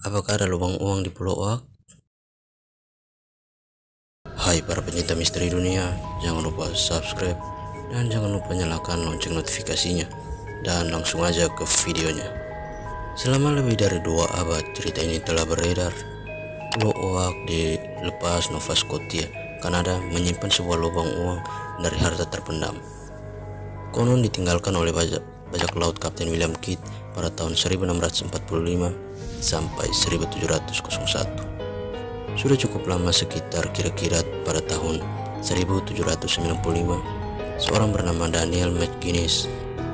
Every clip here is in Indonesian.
Apakah ada lubang uang di Pulau Wak? Hai para pencinta misteri dunia, jangan lupa subscribe dan jangan lupa nyalakan lonceng notifikasinya. Dan langsung aja ke videonya. Selama lebih dari 2 abad cerita ini telah beredar. Pulau Wak dilepas Nova Scotia, Kanada menyimpan sebuah lubang uang dari harta terpendam. Konon ditinggalkan oleh bajak laut Kapten William Kidd pada tahun 1645 sampai 1701. Sudah cukup lama, sekitar kira-kira pada tahun 1795, seorang bernama Daniel McGinnis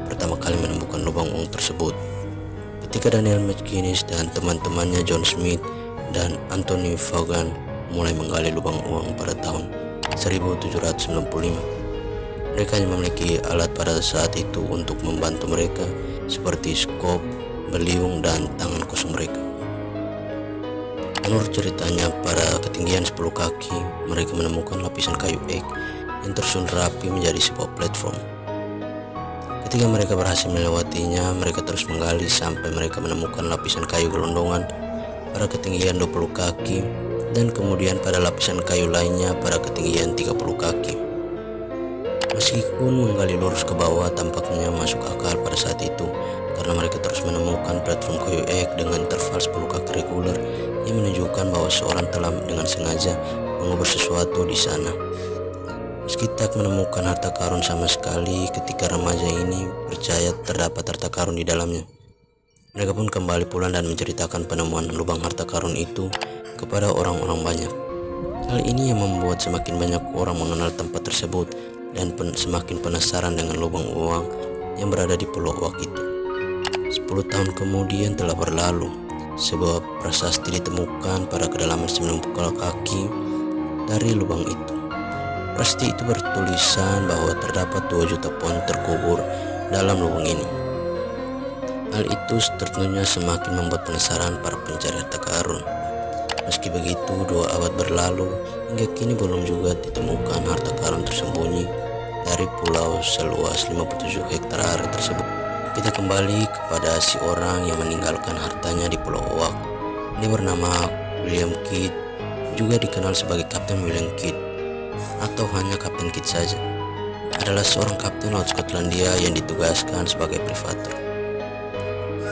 pertama kali menemukan lubang uang tersebut. Ketika Daniel McGinnis dan teman-temannya John Smith dan Anthony Vaughan mulai menggali lubang uang pada tahun 1795, mereka hanya memiliki alat pada saat itu untuk membantu mereka seperti skop, beliung, dan tangan kosong mereka. Menurut ceritanya, pada ketinggian 10 kaki, mereka menemukan lapisan kayu ek yang tersusun rapi menjadi sebuah platform. Ketika mereka berhasil melewatinya, mereka terus menggali sampai mereka menemukan lapisan kayu gelondongan pada ketinggian 20 kaki dan kemudian pada lapisan kayu lainnya pada ketinggian 30 kaki. Meskipun menggali lurus ke bawah tampaknya masuk akal pada saat itu, karena mereka terus menemukan platform kayu ek dengan interval 10 kaki reguler yang menunjukkan bahwa seorang telah dengan sengaja mengubur sesuatu di sana. Meski tak menemukan harta karun sama sekali, ketika remaja ini percaya terdapat harta karun di dalamnya. Mereka pun kembali pulang dan menceritakan penemuan lubang harta karun itu kepada orang-orang banyak. Hal ini yang membuat semakin banyak orang mengenal tempat tersebut dan semakin penasaran dengan lubang uang yang berada di Pulau Wak itu. 10 tahun kemudian telah berlalu. Sebuah prasasti ditemukan pada kedalaman 90 kaki dari lubang itu. Prasasti itu bertulisan bahwa terdapat 2 juta pound terkubur dalam lubang ini. Hal itu tentunya semakin membuat penasaran para pencari harta karun. Meski begitu, 2 abad berlalu, hingga kini belum juga ditemukan harta karun tersembunyi dari pulau seluas 57 hektar area tersebut. Kita kembali kepada si orang yang meninggalkan hartanya di Pulau Wak. Dia bernama William Kidd, juga dikenal sebagai Kapten William Kidd atau hanya Kapten Kidd saja. Adalah seorang kapten laut Skotlandia yang ditugaskan sebagai privater.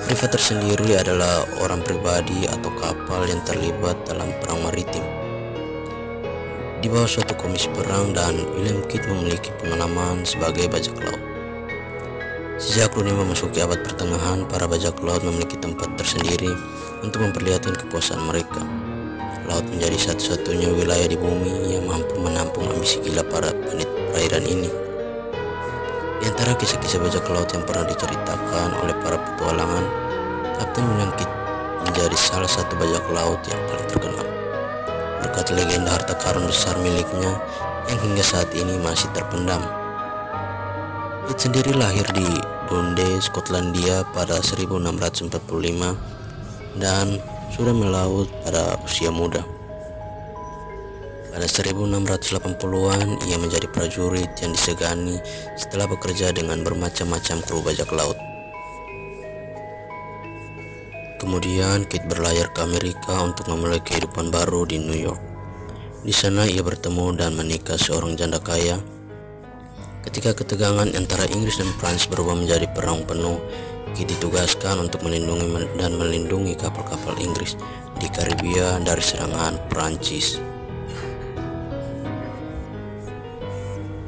Privater sendiri adalah orang pribadi atau kapal yang terlibat dalam perang maritim di bawah suatu komisi perang, dan William Kidd memiliki pengalaman sebagai bajak laut. Sejak dunia memasuki abad pertengahan, para bajak laut memiliki tempat tersendiri untuk memperlihatkan kekuasaan mereka. Laut menjadi satu-satunya wilayah di bumi yang mampu menampung ambisi gila para bandit perairan ini. Di antara kisah-kisah bajak laut yang pernah diceritakan oleh para petualangan, Kapten William Kidd menjadi salah satu bajak laut yang paling terkenal berkat legenda harta karun besar miliknya yang hingga saat ini masih terpendam. Kidd sendiri lahir di Dundee, Skotlandia pada 1645 dan sudah melaut pada usia muda. Pada 1680-an ia menjadi prajurit yang disegani setelah bekerja dengan bermacam-macam kru bajak laut. Kemudian Kidd berlayar ke Amerika untuk memulai kehidupan baru di New York. Di sana ia bertemu dan menikah seorang janda kaya. Ketika ketegangan antara Inggris dan Prancis berubah menjadi perang penuh, Kidd ditugaskan untuk melindungi kapal-kapal Inggris di Karibia dari serangan Prancis.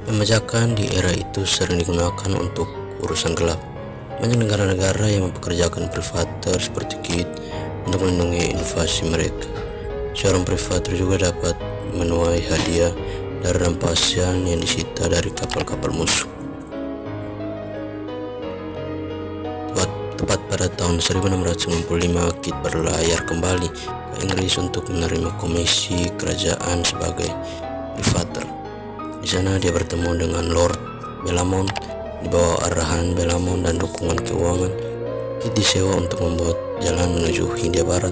Pembajakan di era itu sering digunakan untuk urusan gelap. Banyak negara-negara yang mempekerjakan privater seperti Kidd untuk melindungi invasi mereka. Seorang privater juga dapat menuai hadiah dari rampasan yang disita dari kapal-kapal musuh. Tepat pada tahun 1695, Kidd berlayar kembali ke Inggris untuk menerima komisi kerajaan sebagai privater. Di sana dia bertemu dengan Lord Bellamont. Di bawah arahan Bellamont dan dukungan keuangan, Kidd disewa untuk membuat jalan menuju Hindia Barat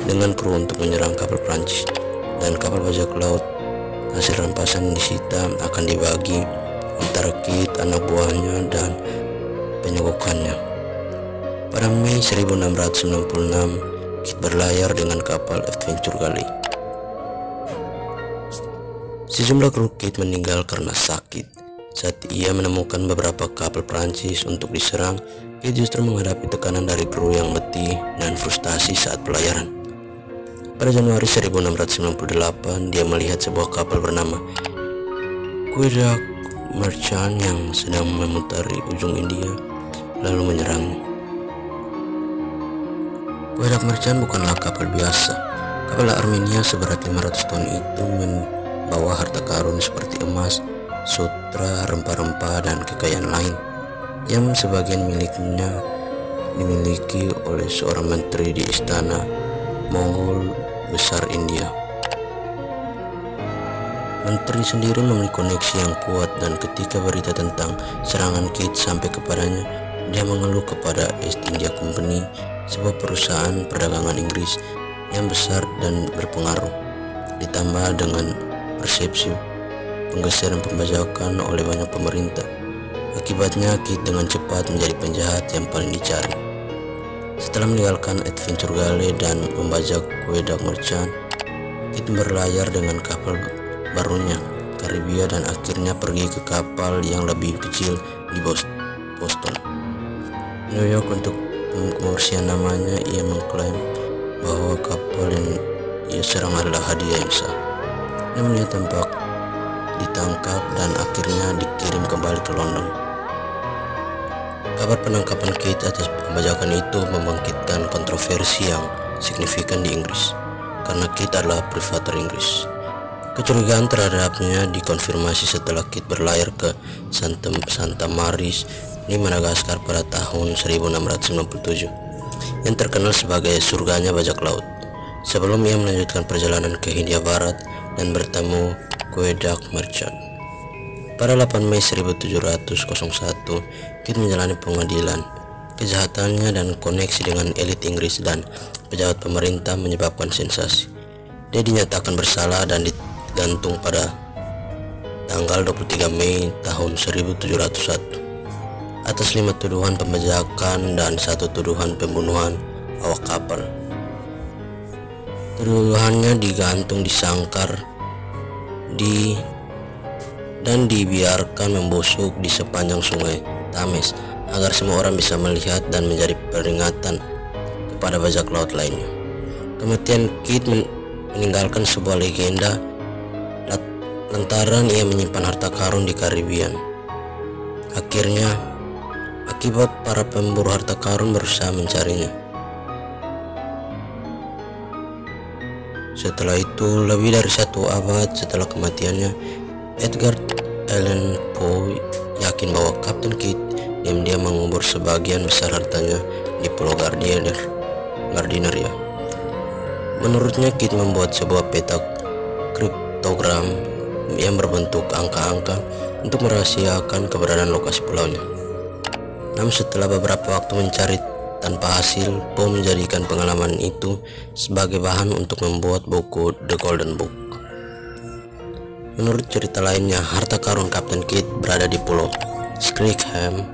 dengan kru untuk menyerang kapal Prancis dan kapal bajak laut Hasil rampasan disita akan dibagi antara Kit, anak buahnya, dan penyegokannya. Pada Mei 1696, Kit berlayar dengan kapal Adventure Galley. Sejumlah kru Kit meninggal karena sakit. Saat ia menemukan beberapa kapal Prancis untuk diserang, Kit justru menghadapi tekanan dari kru yang letih dan frustasi saat pelayaran. Pada Januari 1698, dia melihat sebuah kapal bernama Quebec Merchant yang sedang memutari ujung India, lalu menyerangnya. Quebec Merchant bukanlah kapal biasa. Kapal Armenia seberat 500 ton itu membawa harta karun seperti emas, sutra, rempah-rempah, dan kekayaan lain yang sebagian miliknya dimiliki oleh seorang menteri di istana Mongol besar India. Menteri sendiri memiliki koneksi yang kuat, dan ketika berita tentang serangan Kit sampai kepadanya, dia mengeluh kepada East India Company, sebuah perusahaan perdagangan Inggris yang besar dan berpengaruh, ditambah dengan persepsi penggeseran pembajakan oleh banyak pemerintah. Akibatnya Kit dengan cepat menjadi penjahat yang paling dicari. Setelah meninggalkan Adventure Galley dan membajak Quebec Merchant, Kit berlayar dengan kapal barunya Caribia dan akhirnya pergi ke kapal yang lebih kecil di Boston, New York. Untuk kebersihan namanya, ia mengklaim bahwa kapal yang ia serang adalah hadiah yang sah. Namun ia tampak ditangkap dan akhirnya dikirim kembali ke London. Kabar penangkapan Kit atas pembajakan itu membangkitkan kontroversi yang signifikan di Inggris, karena Kit adalah privater Inggris. Kecurigaan terhadapnya dikonfirmasi setelah Kit berlayar ke Santa Maris di Madagaskar pada tahun 1697, yang terkenal sebagai surganya bajak laut, sebelum ia melanjutkan perjalanan ke Hindia Barat dan bertemu Quebec Merchant. Pada 8 Mei 1701, Kit menjalani pengadilan. Kejahatannya dan koneksi dengan elit Inggris dan pejabat pemerintah menyebabkan sensasi. Dia dinyatakan bersalah dan digantung pada tanggal 23 Mei tahun 1701 atas 5 tuduhan pembajakan dan 1 tuduhan pembunuhan awak kapal. Tuduhannya digantung di sangkar dan dibiarkan membusuk di sepanjang sungai Thames agar semua orang bisa melihat dan menjadi peringatan kepada bajak laut lainnya. Kematian Kit meninggalkan sebuah legenda lantaran ia menyimpan harta karun di Karibian. Akhirnya, akibat para pemburu harta karun berusaha mencarinya. Setelah itu, lebih dari 1 abad setelah kematiannya, Edgar Allan Poe yakin bahwa Kapten Kit diam-diam mengubur sebagian besar hartanya di Pulau Gardiner ya. Menurutnya, Kit membuat sebuah peta kriptogram yang berbentuk angka-angka untuk merahasiakan keberadaan lokasi pulaunya. Namun setelah beberapa waktu mencari tanpa hasil, Poe menjadikan pengalaman itu sebagai bahan untuk membuat buku The Golden Book. Menurut cerita lainnya, harta karun Kapten Kit berada di Pulau Screecham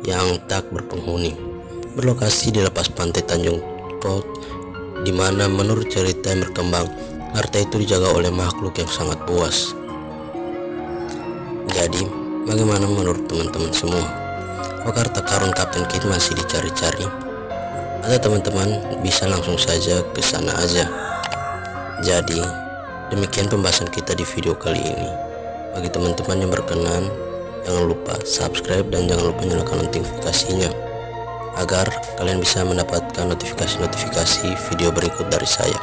yang tak berpenghuni, berlokasi di lepas pantai Tanjung Cod, di mana menurut cerita yang berkembang, harta itu dijaga oleh makhluk yang sangat buas. Jadi, bagaimana menurut teman-teman semua? Apakah harta karun Kapten Kit masih dicari-cari? Atau teman-teman bisa langsung saja ke sana aja? Jadi, demikian pembahasan kita di video kali ini. Bagi teman-teman yang berkenan, jangan lupa subscribe dan jangan lupa nyalakan notifikasinya agar kalian bisa mendapatkan notifikasi-notifikasi video berikut dari saya.